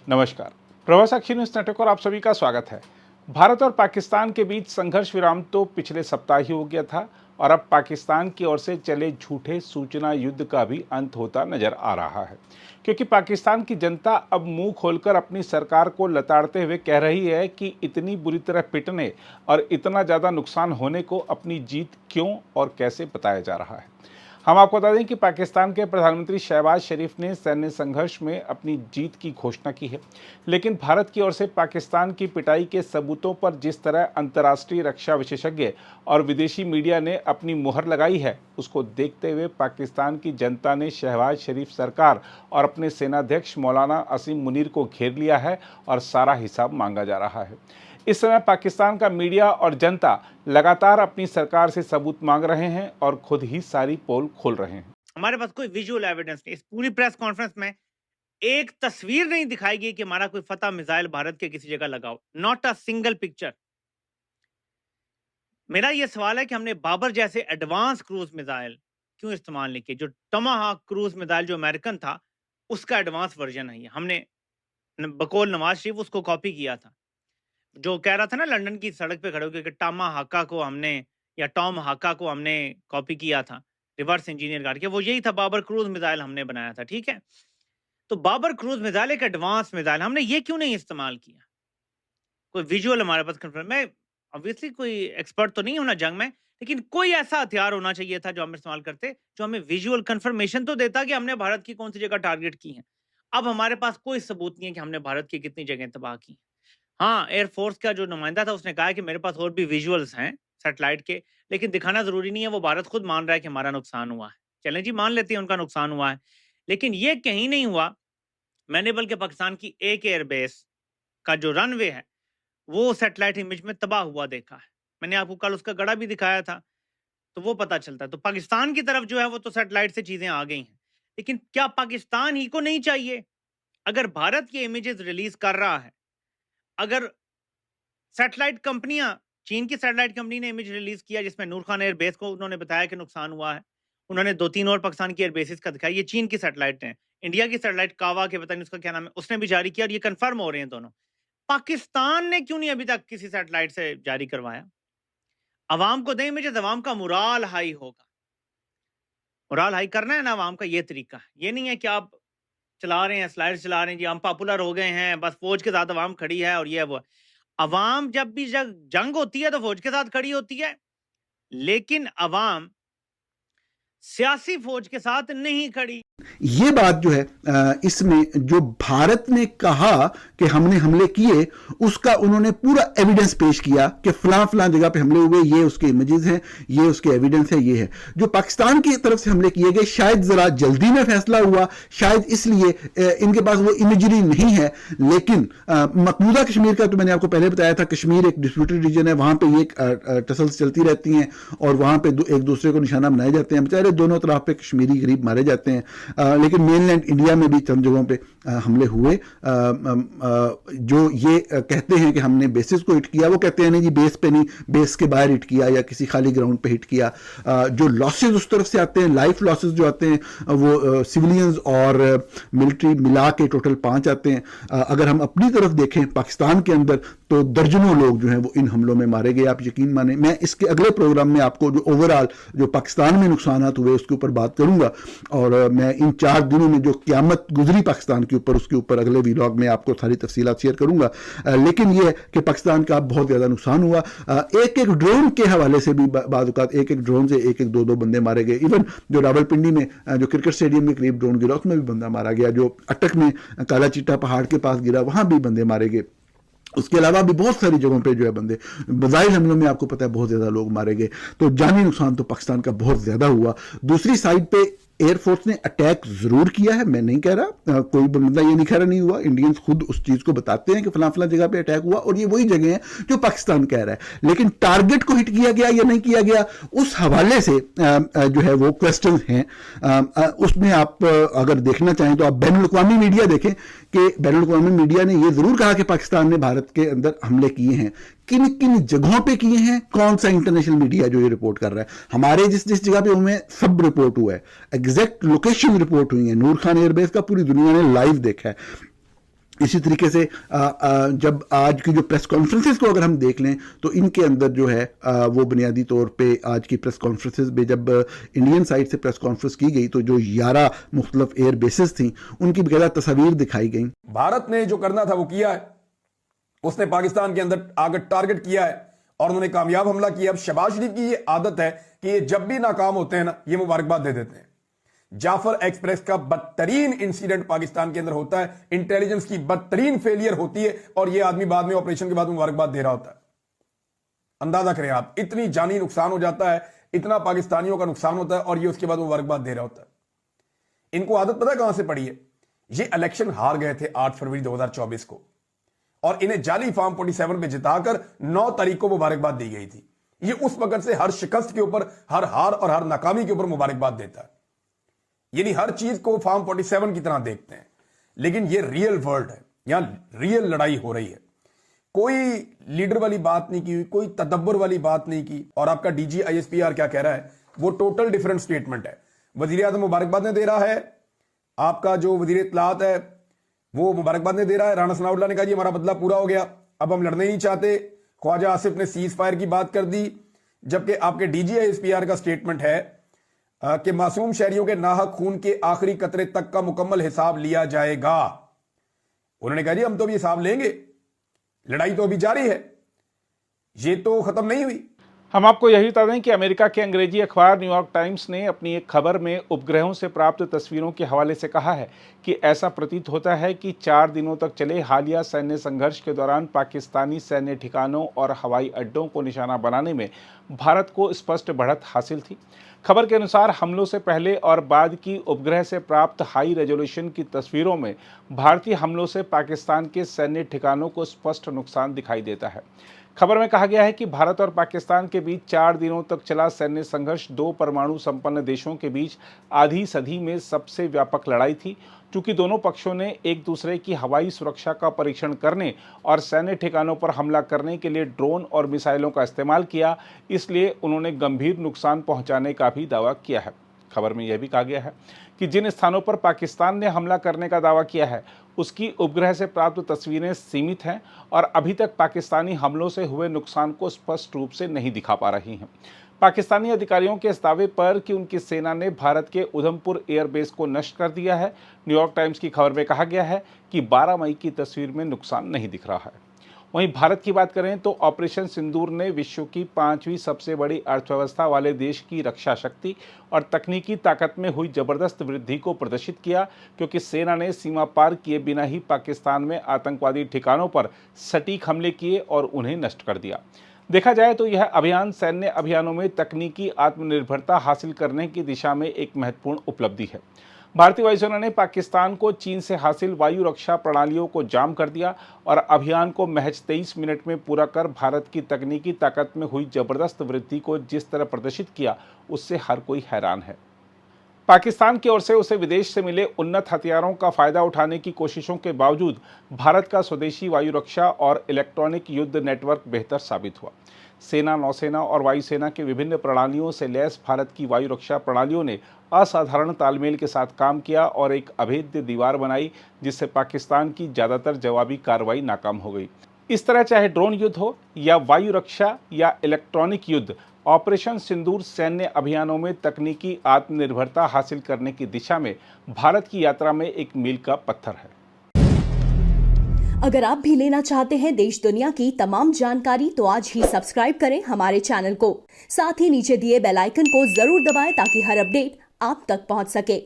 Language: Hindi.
नमस्कार। प्रवास साक्षी न्यूज नेटवर्क और आप सभी का स्वागत है। भारत और पाकिस्तान के बीच संघर्ष विराम तो पिछले सप्ताह ही हो गया था और अब पाकिस्तान की ओर से चले झूठे सूचना युद्ध का भी अंत होता नजर आ रहा है, क्योंकि पाकिस्तान की जनता अब मुंह खोलकर अपनी सरकार को लताड़ते हुए कह रही है कि इतनी बुरी तरह पिटने और इतना ज़्यादा नुकसान होने को अपनी जीत क्यों और कैसे बताया जा रहा है। हम आपको बता दें कि पाकिस्तान के प्रधानमंत्री शहबाज शरीफ ने सैन्य संघर्ष में अपनी जीत की घोषणा की है, लेकिन भारत की ओर से पाकिस्तान की पिटाई के सबूतों पर जिस तरह अंतर्राष्ट्रीय रक्षा विशेषज्ञ और विदेशी मीडिया ने अपनी मुहर लगाई है, उसको देखते हुए पाकिस्तान की जनता ने शहबाज शरीफ सरकार और अपने सेनाध्यक्ष मौलाना असीम मुनीर को घेर लिया है और सारा हिसाब मांगा जा रहा है। इस समय पाकिस्तान का मीडिया और जनता लगातार अपनी सरकार से सबूत मांग रहे हैं और खुद ही सारी पोल खोल रहे हैं। हमारे पास कोई विजुअल एविडेंस नहीं। इस पूरी प्रेस कॉन्फ्रेंस में एक तस्वीर नहीं दिखाई गई कि हमारा कोई फतह मिसाइल भारत के किसी जगह लगा हो। Not a single picture. मेरा यह सवाल है कि हमने बाबर जैसे एडवांस क्रूज मिसाइल क्यों इस्तेमाल नहीं किए। जो टमाहाक क्रूज मिसाइल जो अमेरिकन था, उसका एडवांस वर्जन है ये। हमने बकौल नवाज शरीफ उसको कॉपी किया था। जो कह रहा था ना लंदन की सड़क पे खड़े होकर कि टामा हाका को हमने या टॉम हाका को हमने कॉपी किया था, रिवर्स इंजीनियर करके, वो यही था। बाबर क्रूज मिसाइल हमने बनाया था, ठीक है। तो बाबर क्रूज मिसाइल एक एडवांस मिसाइल, हमने ये क्यों नहीं इस्तेमाल किया? कोई विजुअल हमारे पास कंफर्म। मैं ऑब्वियसली कोई एक्सपर्ट तो नहीं हूं ना जंग में, लेकिन कोई ऐसा हथियार होना चाहिए था जो हम इस्तेमाल करते, जो हमें विजुअल कंफर्मेशन तो देता कि हमने भारत की कौन सी जगह टारगेट की है। अब हमारे पास कोई सबूत नहीं है कि हमने भारत की कितनी जगह तबाह की। हाँ, एयरफोर्स का जो नुमाइंदा था उसने कहा कि मेरे पास और भी विजुअल्स हैं सैटेलाइट के, लेकिन दिखाना जरूरी नहीं है। वो भारत खुद मान रहा है कि हमारा नुकसान हुआ है। चलें जी, मान लेते हैं उनका नुकसान हुआ है, लेकिन ये कहीं नहीं हुआ। मैंने बल्कि पाकिस्तान की एक एयरबेस का जो रनवे है वो सैटेलाइट इमेज में तबाह हुआ देखा है। मैंने आपको कल उसका गड़ा भी दिखाया था, तो वो पता चलता है। तो पाकिस्तान की तरफ जो है वो तो सैटेलाइट से चीजें आ गई हैं, लेकिन क्या पाकिस्तान ही को नहीं चाहिए? अगर भारत ये इमेजेस रिलीज कर रहा है, अगर सैटेलाइट कंपनियां, चीन की सैटेलाइट कंपनी ने इमेज रिलीज किया जिसमें नूर खान एयरबेस को उन्होंने बताया कि नुकसान हुआ है, उन्होंने 2-3 और पाकिस्तान की एयरबेसेस का दिखाया। ये चीन की सैटेलाइट है। इंडिया की सैटेलाइट कावा के पता नहीं उसका क्या नाम है, उसने भी जारी किया और ये कंफर्म हो रहे हैं दोनों। पाकिस्तान ने क्यों नहीं अभी तक किसी सैटेलाइट से जारी करवाया? अवाम को दें इमेजेस, अवाम का मुराल हाई होगा। मुराल हाई करना है ना अवाम का, ये तरीका है। ये नहीं है कि आप चला रहे हैं, स्लाइड चला रहे हैं जी, हम पॉपुलर हो गए हैं, बस फौज के साथ अवाम खड़ी है और ये है वो है। अवाम जब भी जंग होती है तो फौज के साथ खड़ी होती है, लेकिन अवाम सियासी फौज के साथ नहीं खड़ी। ये बात जो है इसमें जो भारत ने कहा कि हमने हमले किए, उसका उन्होंने पूरा एविडेंस पेश किया कि फलां फलां जगह पे हमले हुए, ये उसके इमेजेस हैं, ये उसके एविडेंस है, ये है। जो पाकिस्तान की तरफ से हमले किए गए, शायद जरा जल्दी में फैसला हुआ, शायद इसलिए इनके पास वो इमेजरी नहीं है। लेकिन मकबूजा कश्मीर का तो मैंने आपको पहले बताया था, कश्मीर एक डिस्प्यूटेड रीजन है, वहां पर ये टसल्स चलती रहती हैं और वहां पर एक दूसरे को निशाना बनाए जाते हैं। बेचारे दोनों तरफ पे कश्मीरी गरीब मारे जाते हैं। लेकिन मेनलैंड इंडिया में भी चंद जगहों पे हमले हुए। जो ये कहते हैं कि हमने बेसिस को हिट किया, वो कहते हैं नहीं जी, बेस पे नहीं, बेस के बाहर हिट किया या किसी खाली ग्राउंड पे हिट किया। जो लॉसेस उस तरफ से आते हैं, लाइफ लॉसेस जो आते हैं, वो सिविलियंस और मिलिट्री मिला के टोटल 5 आते हैं। अगर हम अपनी तरफ देखें पाकिस्तान के अंदर, तो दर्जनों लोग जो हैं वो इन हमलों में मारे गए। आप यकीन माने, मैं इसके अगले प्रोग्राम में आपको जो ओवरऑल जो पाकिस्तान में नुकसान हुए उसके ऊपर बात करूंगा, और मैं इन 4 दिनों में जो क़यामत गुजरी पाकिस्तान के ऊपर, उसके ऊपर अगले वीलॉग में आपको सारी तफसीलात शेयर करूंगा। लेकिन यह कि पाकिस्तान का बहुत ज़्यादा नुकसान हुआ। एक एक ड्रोन के हवाले से भी बाद एक एक ड्रोन से एक 2 बंदे मारे गए। इवन जो रावलपिंडी में जो क्रिकेट स्टेडियम के करीब ड्रोन गिरा, उसमें भी बंदा मारा गया। जो अटक में काला चीटा पहाड़ के पास गिरा, वहां भी बंदे मारे गए। उसके अलावा भी बहुत सारी जगहों पे जो है बंदे, बज़ाहिर हमलों में आपको पता है बहुत ज़्यादा लोग मारे गए। तो जानी नुकसान तो पाकिस्तान का बहुत ज़्यादा हुआ। दूसरी साइड पे एयरफोर्स ने अटैक जरूर किया है, मैं नहीं कह रहा, कोई बंदा ये नहीं कह रहा नहीं हुआ। इंडियंस खुद उस चीज को बताते हैं कि फलां फलां जगह पे अटैक हुआ, और ये वही जगह है जो पाकिस्तान कह रहा है। लेकिन टारगेट को हिट किया गया या नहीं किया गया, उस हवाले से जो है वो क्वेश्चन हैं। उसमें आप अगर देखना चाहें तो आप बैनुल-अक़वामी मीडिया देखें कि बैनुल-अक़वामी मीडिया ने यह जरूर कहा कि पाकिस्तान ने भारत के अंदर हमले किए हैं। किन किन जगहों पे किए हैं, कौन सा इंटरनेशनल मीडिया जो ये रिपोर्ट कर रहा है। हमारे जिस जिस जगह पे उनमें सब रिपोर्ट हुआ है, एग्जैक्ट लोकेशन रिपोर्ट हुई है। नूर खान एयरबेस का पूरी दुनिया ने लाइव देखा है। इसी तरीके से जब आज की जो प्रेस कॉन्फ्रेंसेस को अगर हम देख लें तो इनके अंदर जो है वो बुनियादी तौर पे आज की प्रेस कॉन्फ्रेंसेस में जब इंडियन साइड से प्रेस कॉन्फ्रेंस की गई तो जो 11 मुख्तलिफ एयर बेसेस थी उनकी बकायदा तस्वीर दिखाई गई। भारत ने जो करना था वो किया है, उसने पाकिस्तान के अंदर आगे टारगेट किया है और उन्होंने कामयाब हमला किया। अब शहबाज शरीफ की ये आदत है कि ये जब भी नाकाम होते हैं ना, ये मुबारकबाद दे देते हैं। जाफर एक्सप्रेस का बदतरीन इंसिडेंट पाकिस्तान के अंदर होता है, इंटेलिजेंस की बदतरीन फेलियर होती है और यह आदमी बाद में ऑपरेशन के बाद मुबारकबाद दे रहा होता है। अंदाजा करें आप, इतनी जानी नुकसान हो जाता है, इतना पाकिस्तानियों का नुकसान होता है और ये उसके बाद मुबारकबाद दे रहा होता है। इनको आदत पता है कहां से पड़ी है? ये इलेक्शन हार गए थे 8 फरवरी 2024 को और इन्हें जाली फॉर्म 47 पे जिताकर 9 तारीख को मुबारकबाद दी गई थी। ये उस वक्त से हर शिकस्त के ऊपर, हर हार और हर नाकामी के ऊपर मुबारकबाद देता है, यानी हर चीज को फॉर्म 47 की तरह देखते हैं। लेकिन ये रियल वर्ल्ड है, यहां रियल लड़ाई हो रही है। कोई लीडर वाली बात नहीं की, कोई तदब्बर वाली बात नहीं की। और आपका डीजी ISPR क्या कह रहा है, वो टोटल डिफरेंट स्टेटमेंट है। वजीर आजम मुबारकबाद ने दे रहा है, आपका जो वजीर इत्तलात है वो मुबारकबाद ने दे रहा है। राणा सनाउल्लाह ने कहा जी हमारा बदला पूरा हो गया, अब हम लड़ने नहीं चाहते। ख्वाजा आसिफ ने सीज फायर की बात कर दी, जबकि आपके डीजी ISPR का स्टेटमेंट है कि मासूम शहरियों के नाहक खून के आखिरी कतरे तक का मुकम्मल हिसाब लिया जाएगा। उन्होंने कहा जी हम तो अभी हिसाब लेंगे, लड़ाई तो अभी जारी है, ये तो खत्म नहीं हुई। हम आपको यही बता दें कि अमेरिका के अंग्रेजी अखबार न्यूयॉर्क टाइम्स ने अपनी एक खबर में उपग्रहों से प्राप्त तस्वीरों के हवाले से कहा है कि ऐसा प्रतीत होता है कि 4 दिनों तक चले हालिया सैन्य संघर्ष के दौरान पाकिस्तानी सैन्य ठिकानों और हवाई अड्डों को निशाना बनाने में भारत को स्पष्ट बढ़त हासिल थी। खबर के अनुसार हमलों से पहले और बाद की उपग्रह से प्राप्त हाई रेजोल्यूशन की तस्वीरों में भारतीय हमलों से पाकिस्तान के सैन्य ठिकानों को स्पष्ट नुकसान दिखाई देता है। खबर में कहा गया है कि भारत और पाकिस्तान के बीच 4 दिनों तक चला सैन्य संघर्ष 2 परमाणु संपन्न देशों के बीच आधी सदी में सबसे व्यापक लड़ाई थी। चूंकि दोनों पक्षों ने एक दूसरे की हवाई सुरक्षा का परीक्षण करने और सैन्य ठिकानों पर हमला करने के लिए ड्रोन और मिसाइलों का इस्तेमाल किया, इसलिए उन्होंने गंभीर नुकसान पहुंचाने का भी दावा किया है। खबर में यह भी कहा गया है कि जिन स्थानों पर पाकिस्तान ने हमला करने का दावा किया है उसकी उपग्रह से प्राप्त तस्वीरें सीमित हैं और अभी तक पाकिस्तानी हमलों से हुए नुकसान को स्पष्ट रूप से नहीं दिखा पा रही हैं। पाकिस्तानी अधिकारियों के इस दावे पर कि उनकी सेना ने भारत के उधमपुर एयरबेस को नष्ट कर दिया है, न्यूयॉर्क टाइम्स की खबर में कहा गया है कि 12 मई की तस्वीर में नुकसान नहीं दिख रहा है। वहीं भारत की बात करें तो ऑपरेशन सिंदूर ने विश्व की 5वीं सबसे बड़ी अर्थव्यवस्था वाले देश की रक्षा शक्ति और तकनीकी ताकत में हुई जबरदस्त वृद्धि को प्रदर्शित किया, क्योंकि सेना ने सीमा पार किए बिना ही पाकिस्तान में आतंकवादी ठिकानों पर सटीक हमले किए और उन्हें नष्ट कर दिया। देखा जाए तो यह अभियान सैन्य अभियानों में तकनीकी आत्मनिर्भरता हासिल करने की दिशा में एक महत्वपूर्ण उपलब्धि है। भारतीय वायुसेना ने पाकिस्तान को चीन से हासिल वायु रक्षा प्रणालियों को जाम कर दिया और अभियान को महज 23 मिनट में पूरा कर भारत की तकनीकी ताकत में हुई जबरदस्त वृद्धि को जिस तरह प्रदर्शित किया उससे हर कोई हैरान है। पाकिस्तान की ओर से उसे विदेश से मिले उन्नत हथियारों का फायदा उठाने की कोशिशों के बावजूद भारत का स्वदेशी वायु रक्षा और इलेक्ट्रॉनिक युद्ध नेटवर्क बेहतर साबित हुआ। सेना, नौसेना और वायुसेना के विभिन्न प्रणालियों से लैस भारत की वायु रक्षा प्रणालियों ने असाधारण तालमेल के साथ काम किया और एक अभेद्य दीवार बनाई, जिससे पाकिस्तान की ज़्यादातर जवाबी कार्रवाई नाकाम हो गई। इस तरह चाहे ड्रोन युद्ध हो या वायु रक्षा या इलेक्ट्रॉनिक युद्ध, ऑपरेशन सिंदूर सैन्य अभियानों में तकनीकी आत्मनिर्भरता हासिल करने की दिशा में भारत की यात्रा में एक मील का पत्थर है। अगर आप भी लेना चाहते हैं देश दुनिया की तमाम जानकारी तो आज ही सब्सक्राइब करें हमारे चैनल को। साथ ही नीचे दिए बेल आइकन को जरूर दबाएं ताकि हर अपडेट आप तक पहुंच सके।